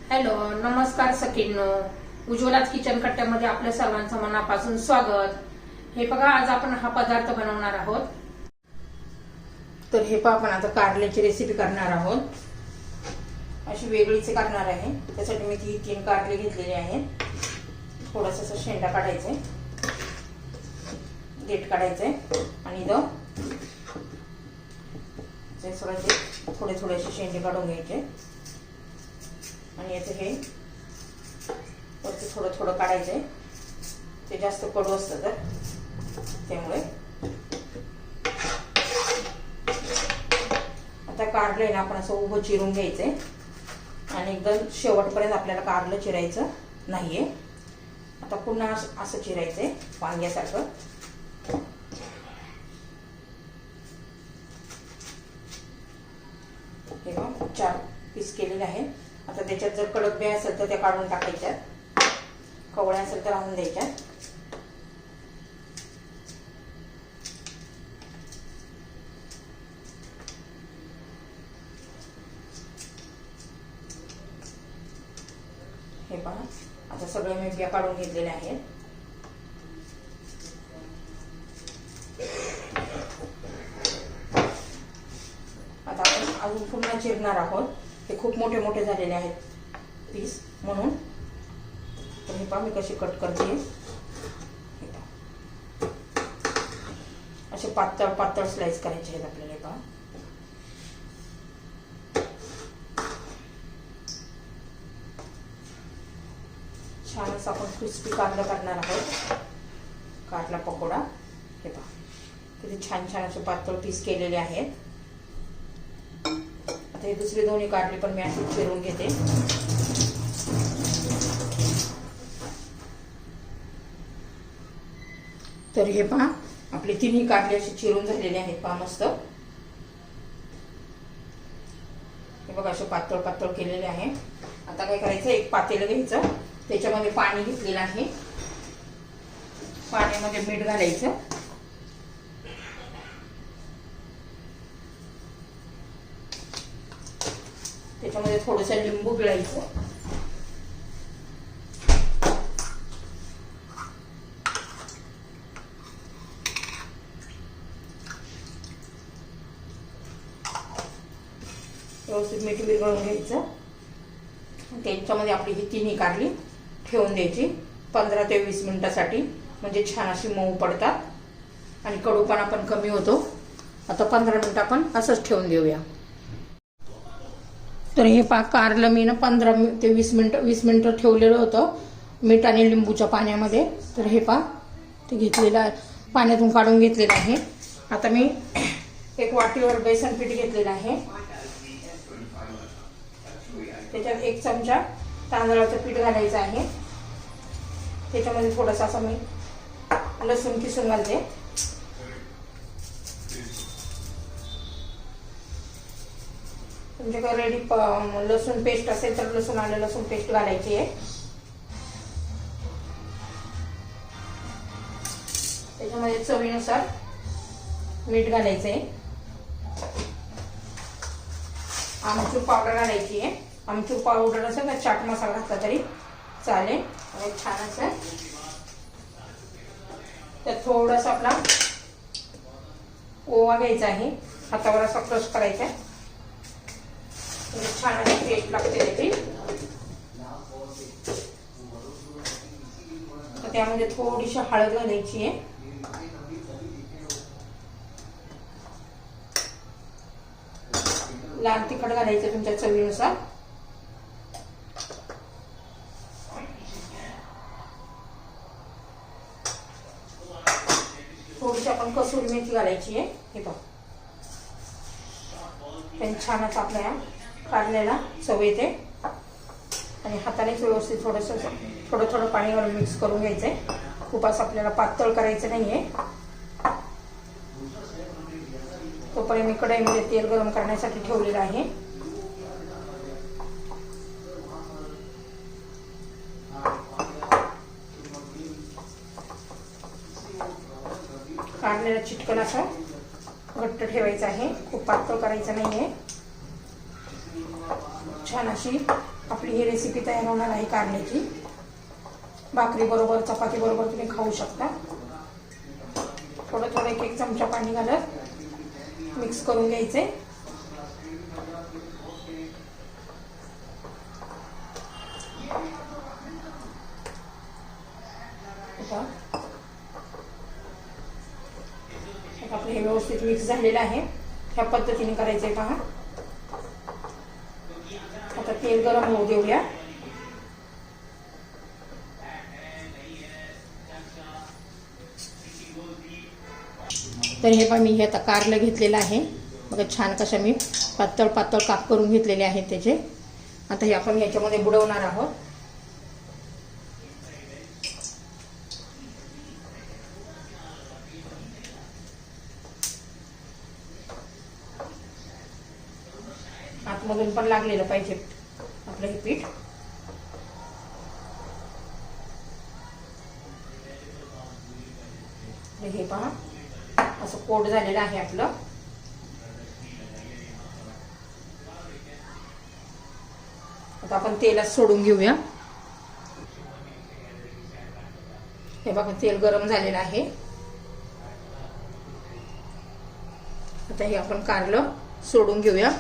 Hello, नमस्कार सखींनो. उज्ज्वलाच kitchen कट्ट्यामध्ये आपल्या सर्वांचं मनापासून स्वागत. हे बघा, आज आपण हा पदार्थ बनवणार आहोत. तर हे पहा, आपण आता कारल्याची रेसिपी करणार आहोत. अशी वेगळीच करणार आहे. त्यासाठी मी 3 कारले घेतलेले आहेत. थोडासा शेंडा काढायचा, देठ काढायचे आणि थोडे थोडेसे शेंडे काढून घ्यायचे. आणि याचे हे वरती थोडं थोडं काढायचंय. ते जास्त कडू असतं तर त्यामुळे. आता कारले ना आपण असं उभं चिरून घ्यायचंय आणि एकदम शेवटपर्यंत आपल्याला कारलं चिरायचं नाहीये. आता पुन्हा असं चिरायचंय वांग्यासारखं. हे बघा, 4 पीस केलेले आहेत. आता त्याच्यात जर कडक बिया असेल तर त्या काढून टाकायच्या, कवळ्या असेल तर राहून द्यायच्या. हे पहा, आता सगळे मी बिया काढून घेतलेल्या आहेत. आता आपण अजून पुन्हा चिरणार आहोत. हे खूप मोठे मोठे झालेले आहेत पीस म्हणून. तर हे पहा मी कशी कट करते. असे पातळ पातळ स्लाइस करायचे आहेत आपल्याला. हे पहा, छान असं आपण क्रिस्पी कारला करणार आहोत. कारला पकोडा. हे पहा, किती छान छान असे पातळ पीस केलेले आहेत. आता हे दुसरे दोन्ही कारले पण मी अशी चिरून घेते. तर हे पहा, आपले 3 कारले असे चिरून झालेले आहेत. पहा मस्त. हे बघा, असे पातळ पातळ केलेले आहे. आता काय करायचं, एक पातेलं घ्यायचं. त्याच्यामध्ये पाणी घेतलेलं आहे. पाण्यामध्ये मीठ घालायचं. त्याच्यामध्ये थोडंसं लिंबू पिळायचं. व्यवस्थित मीठ विरघळून घ्यायचं. त्याच्यामध्ये आपली ही 3 कारली ठेवून द्यायची 15 ते 20 मिनिटासाठी. म्हणजे छान अशी मऊ पडतात आणि कडूपणा पण कमी होतो. आता 15 मिनिटं आपण असंच ठेवून देऊया. तर हे पहा, कारलं मी ना 15 ते 20 मिनिटं ठेवलेलं होतं मीठ आणि लिंबूच्या पाण्यामध्ये. तर हे पहा, ते घेतलेलं आहे, पाण्यातून काढून घेतलेलं आहे. आता मी एक वाटीवर बेसन पीठ घेतलेलं आहे. त्याच्यात 1 चमचा तांदळाचं पीठ घालायचं आहे. त्याच्यामध्ये थोडंसं असं मी लसूण किसून घालते. तुमच्याकडे रेडी लसूण पेस्ट असेल तर लसूण आलं लसूण पेस्ट घालायची आहे. त्याच्यामध्ये चवीनुसार मीठ घालायचं आहे. आमचूर पावडर घालायची आहे. आमचूर पावडर असेल तर चाट मसाला घातला तरी चालेल. आणि छान असं त्यात थोडासा आपला ओवा घ्यायचा आहे. हातावर असा क्रश करायचा आहे. छान अशी टेस्ट लागते त्याची. तर त्यामध्ये थोडीशी हळद घालायची आहे. लाल तिखट घालायचं तुमच्या चवीनुसार. थोडीशी आपण कसुरी मेथी घालायची आहे. हे बघ, छान असं आपल्या कारल्याला चव येते. आणि हातानेच व्यवस्थित थोडं थोडं पाणी घालून मिक्स करून घ्यायचंय. खूप असं आपल्याला पातळ करायचं नाहीये. तोपर्यंत मी कढईमध्ये तेल गरम करण्यासाठी ठेवलेलं आहे. कारल्याला चिटकन असं घट्ट ठेवायचं आहे. खूप पातळ करायचं नाहीये. छान अशी आपली ही रेसिपी तयार होणार आहे कारल्याची. भाकरी बरोबर, चपाती बरोबर तुम्ही खाऊ शकता. थोडं थोडं एक चमचा पाणी घालत मिक्स करून घ्यायचे. आपलं हे व्यवस्थित मिक्स झालेलं आहे. ह्या पद्धतीने करायचंय पहा. आता तेल गरम होऊ देऊया. तर हे पण मी आता कारलं घेतलेलं आहे बघा. छान कशा मी पातळ पातळ काप करून घेतलेले आहेत त्याचे. आता हे आपण ह्याच्यामध्ये बुडवणार आहोत. आतमधून पण लागलेलं पाहिजे आपलं हे पीठ. हे पहा असं कोट झालेलं आहे आपलं. आता आपण तेलात सोडून घेऊया. हे बघा तेल गरम झालेलं आहे. आता हे आपण कारलं सोडून घेऊया.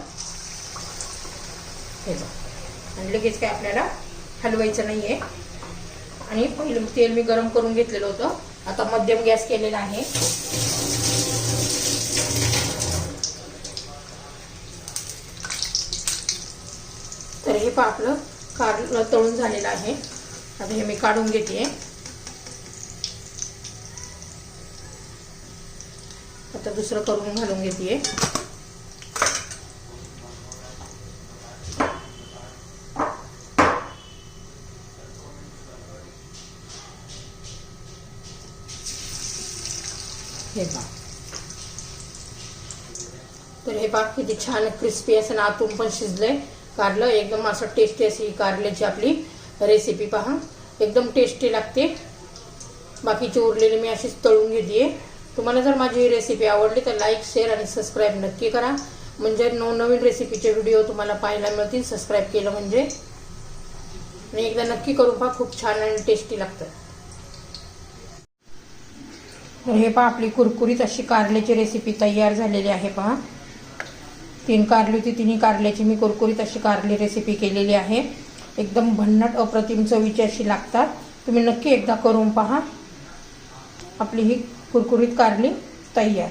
आणि लगेच काय आपल्याला हलवायचं नाहीये. आणि पहिलं तेल मी गरम करून घेतलेलं होतं. आता मध्यम गॅस केलेला आहे. तर हे पहा आपलं कारलं तळून झालेलं आहे. आता हे मी काढून घेते. आता दुसरं करून घालून घेते. हे पहा. तर हे पहा किती छान क्रिस्पी असं आतून पण शिजलंय कारलं. एकदम असं टेस्टी अशी कारल्याची आपली रेसिपी पहा. एकदम टेस्टी लागते. बाकीची उरलेली मी अशीच तळून घेते. तुम्हाला जर माझी ही रेसिपी आवडली तर लाईक, शेअर आणि सबस्क्राईब नक्की करा. म्हणजे नवनवीन रेसिपीचे व्हिडिओ तुम्हाला पाहायला मिळतील सबस्क्राईब केलं म्हणजे. आणि एकदा नक्की करून पहा. खूप छान आणि टेस्टी लागतं. हे पहा आपली कुरकुरीत अशी कारल्याची रेसिपी तयार झालेली आहे पहा. 3 कारली होती. 3 कारल्याची मी कुरकुरीत अशी कारली रेसिपी केलेली आहे. एकदम भन्नाट अप्रतिम चवीची अशी लागतात. तुम्ही नक्की एकदा करून पहा. आपली ही कुरकुरीत कारली तयार.